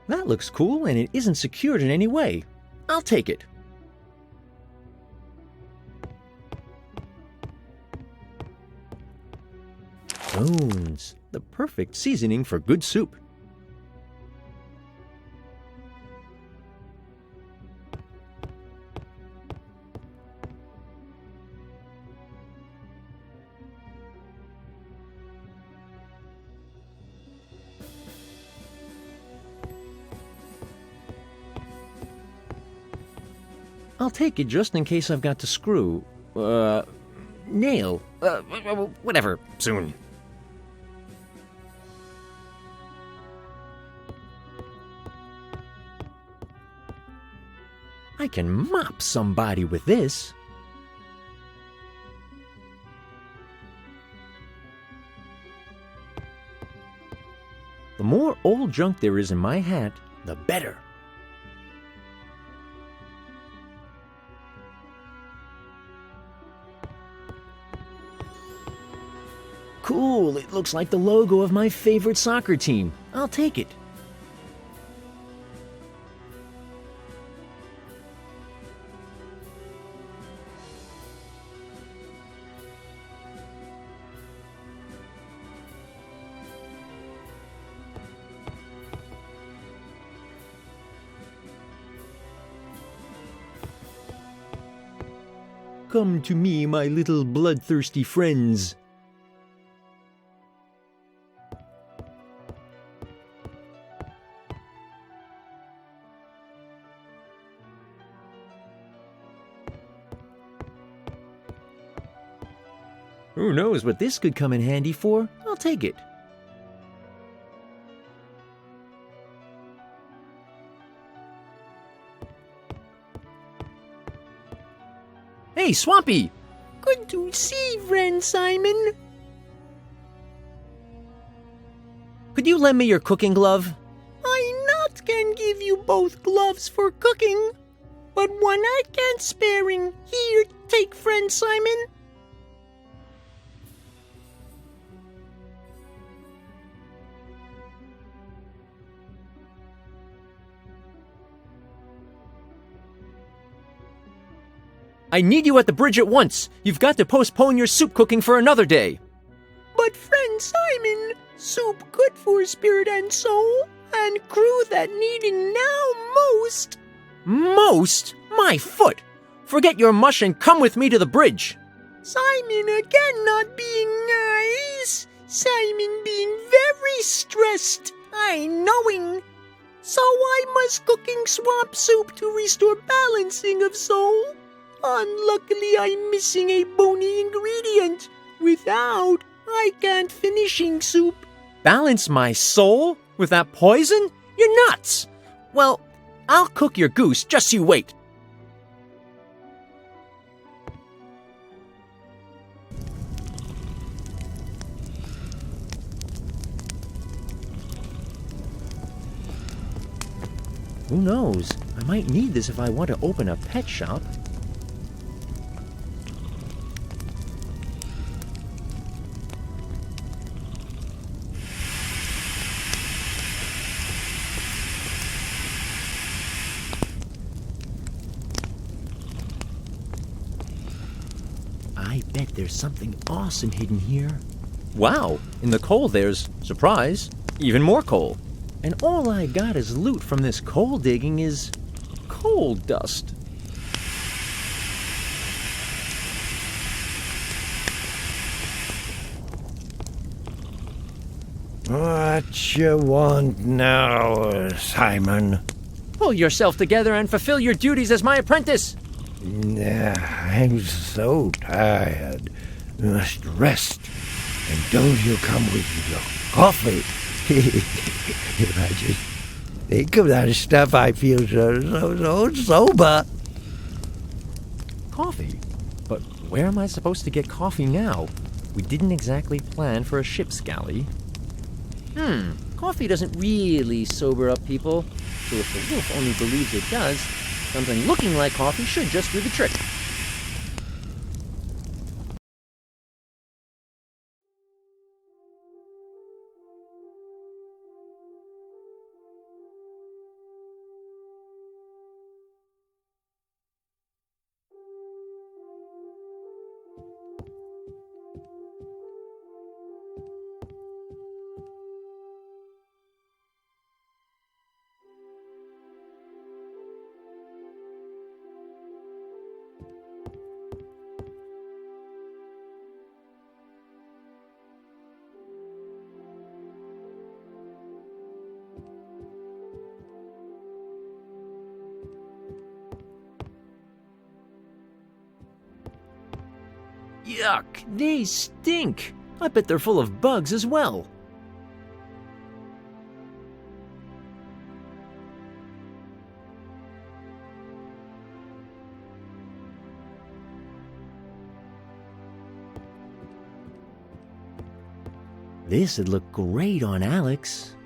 That looks cool and it isn't secured in any way. I'll take it. Bones, the perfect seasoning for good soup. I'll take it just in case I've got to screw, nail, whatever, soon. I can mop somebody with this. The more old junk there is in my hat, the better. Cool, it looks like the logo of my favorite soccer team. I'll take it. Come to me, my little bloodthirsty friends. Who knows what this could come in handy for? I'll take it. Hey, Swampy! Good to see, friend Simon. Could you lend me your cooking glove? I not can give you both gloves for cooking, but one I can't sparing. Here, take friend Simon. I need you at the bridge at once. You've got to postpone your soup cooking for another day. But friend Simon, soup good for spirit and soul, and crew that needing now most. Most? My foot! Forget your mush and come with me to the bridge. Simon again not being nice. Simon being very stressed. I knowing. So I must cooking swamp soup to restore balancing of soul. Unluckily, I'm missing a bony ingredient. Without, I can't finishing soup. Balance my soul? With that poison? You're nuts! Well, I'll cook your goose, just you wait. Who knows? I might need this if I want to open a pet shop. I bet there's something awesome hidden here. Wow, in the coal there's, surprise, even more coal. And all I got as loot from this coal digging is coal dust. What you want now, Simon? Pull yourself together and fulfill your duties as my apprentice. I'm so tired. Must rest. And don't you come with your coffee. If I just think of that stuff, I feel so sober. Coffee? But where am I supposed to get coffee now? We didn't exactly plan for a ship's galley. Coffee doesn't really sober up people. So if the wolf only believes it does, something looking like coffee should just do the trick. Yuck, they stink. I bet they're full of bugs as well. This would look great on Alex.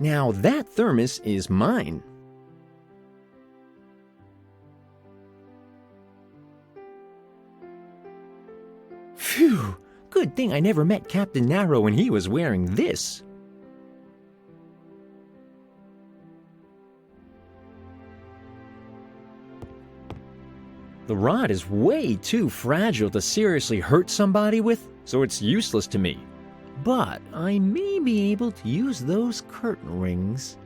Now that thermos is mine. Phew, good thing I never met Captain Narrow when he was wearing this. The rod is way too fragile to seriously hurt somebody with, so it's useless to me. But I may be able to use those curtain rings.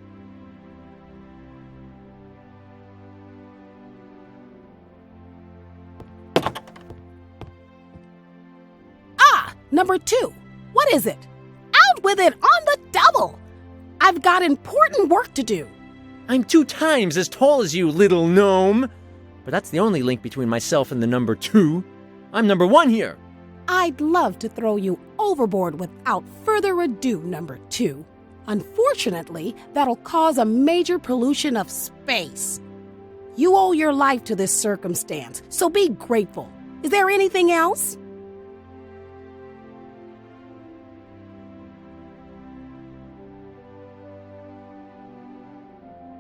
Number 2, what is it? Out with it on the double! I've got important work to do. I'm 2 times as tall as you, little gnome. But that's the only link between myself and the number 2. I'm number 1 here. I'd love to throw you overboard without further ado, number 2. Unfortunately, that'll cause a major pollution of space. You owe your life to this circumstance, so be grateful. Is there anything else?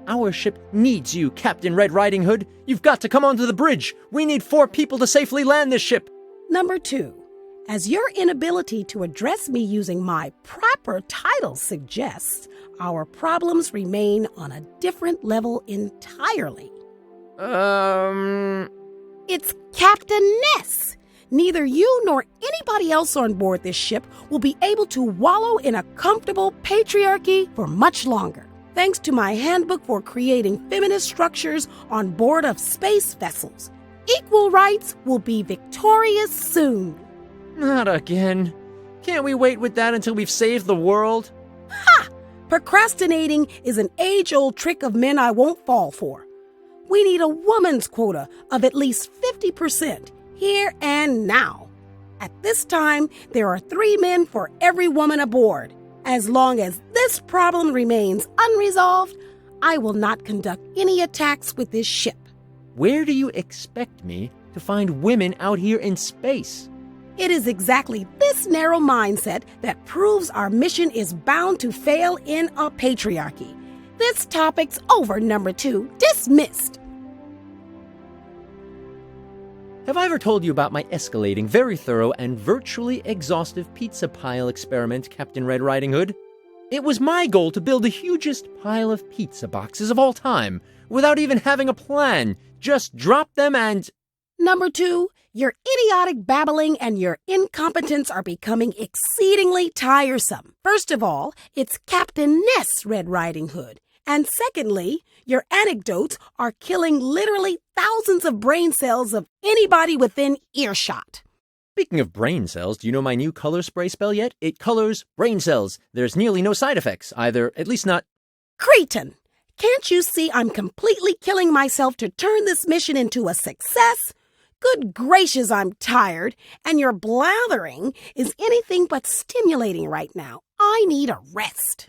Our ship needs you, Captain Red Riding Hood. You've got to come onto the bridge. We need 4 people to safely land this ship. Number 2, as your inability to address me using my proper title suggests, our problems remain on a different level entirely. It's Captain Ness. Neither you nor anybody else on board this ship will be able to wallow in a comfortable patriarchy for much longer. Thanks to my handbook for creating feminist structures on board of space vessels, equal rights will be victorious soon. Not again. Can't we wait with that until we've saved the world? Ha! Procrastinating is an age-old trick of men I won't fall for. We need a woman's quota of at least 50% here and now. At this time, there are 3 men for every woman aboard. As long as this problem remains unresolved, I will not conduct any attacks with this ship. Where do you expect me to find women out here in space? It is exactly this narrow mindset that proves our mission is bound to fail in a patriarchy. This topic's over, number 2. Dismissed. Have I ever told you about my escalating, very thorough, and virtually exhaustive pizza pile experiment, Captain Red Riding Hood? It was my goal to build the hugest pile of pizza boxes of all time, without even having a plan. Just drop them and... Number 2, your idiotic babbling and your incompetence are becoming exceedingly tiresome. First of all, it's Captain Ness Red Riding Hood. And secondly, your anecdotes are killing literally thousands of brain cells of anybody within earshot. Speaking of brain cells, do you know my new color spray spell yet? It colors brain cells. There's nearly no side effects, either, at least not... Cretin! Can't you see I'm completely killing myself to turn this mission into a success? Good gracious, I'm tired, and your blathering is anything but stimulating right now. I need a rest.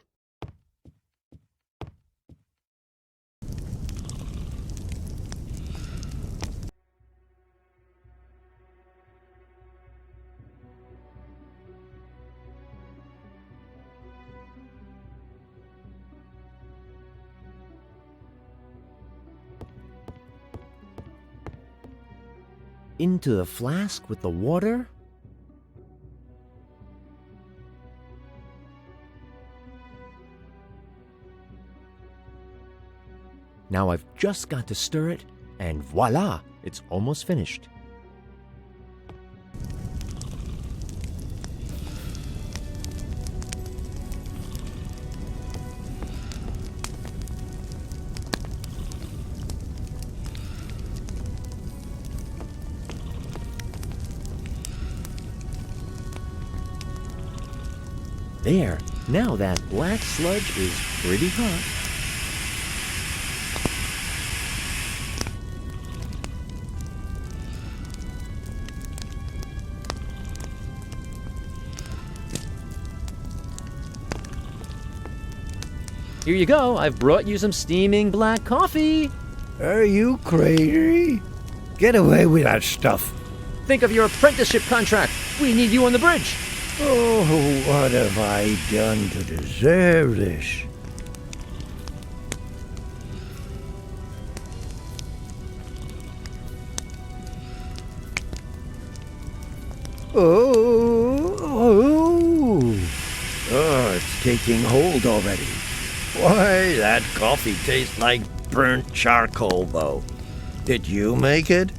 Into the flask with the water? Now I've just got to stir it, and voila, it's almost finished. There, now that black sludge is pretty hot. Here you go, I've brought you some steaming black coffee. Are you crazy? Get away with that stuff. Think of your apprenticeship contract. We need you on the bridge. Oh, what have I done to deserve this? Oh, it's taking hold already. Why, that coffee tastes like burnt charcoal, though. Did you make it?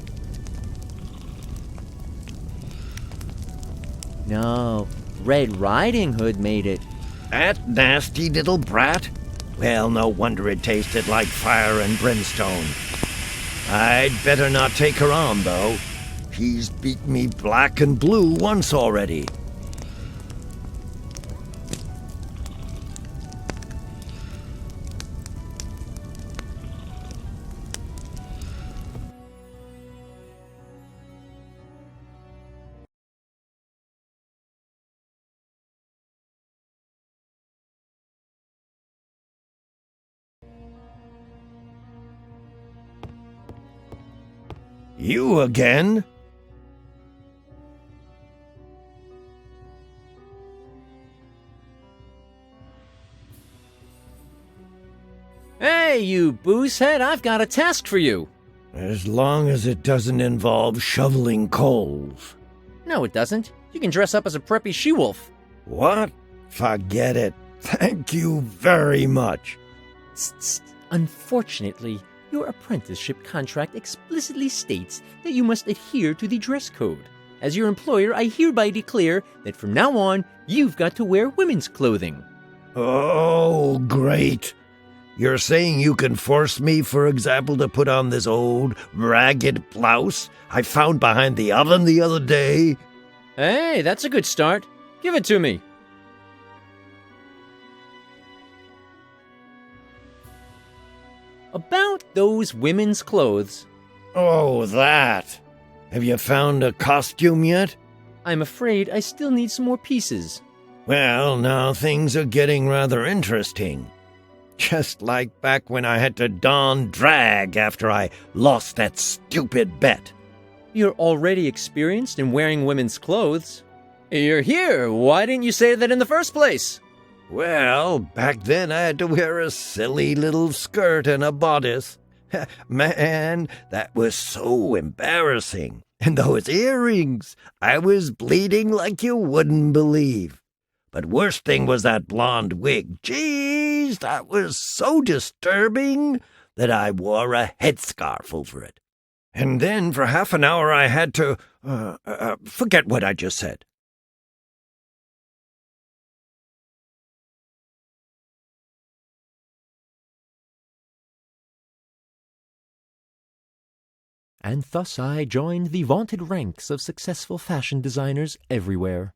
No, Red Riding Hood made it. That nasty little brat? Well, no wonder it tasted like fire and brimstone. I'd better not take her on, though. She's beat me black and blue once already. You again? Hey, you boozehead, I've got a task for you. As long as it doesn't involve shoveling coals. No, it doesn't. You can dress up as a preppy she-wolf. What? Forget it. Thank you very much. Tsk. Unfortunately, your apprenticeship contract explicitly states that you must adhere to the dress code. As your employer, I hereby declare that from now on, you've got to wear women's clothing. Oh, great. You're saying you can force me, for example, to put on this old, ragged blouse I found behind the oven the other day? Hey, that's a good start. Give it to me. About those women's clothes. Oh, that. Have you found a costume yet? I'm afraid I still need some more pieces. Well, now things are getting rather interesting. Just like back when I had to don drag after I lost that stupid bet. You're already experienced in wearing women's clothes. You're here. Why didn't you say that in the first place? Well, back then I had to wear a silly little skirt and a bodice. Man, that was so embarrassing. And those earrings, I was bleeding like you wouldn't believe. But worst thing was that blonde wig. Jeez, that was so disturbing that I wore a headscarf over it. And then for half an hour I had to, forget what I just said. And thus I joined the vaunted ranks of successful fashion designers everywhere.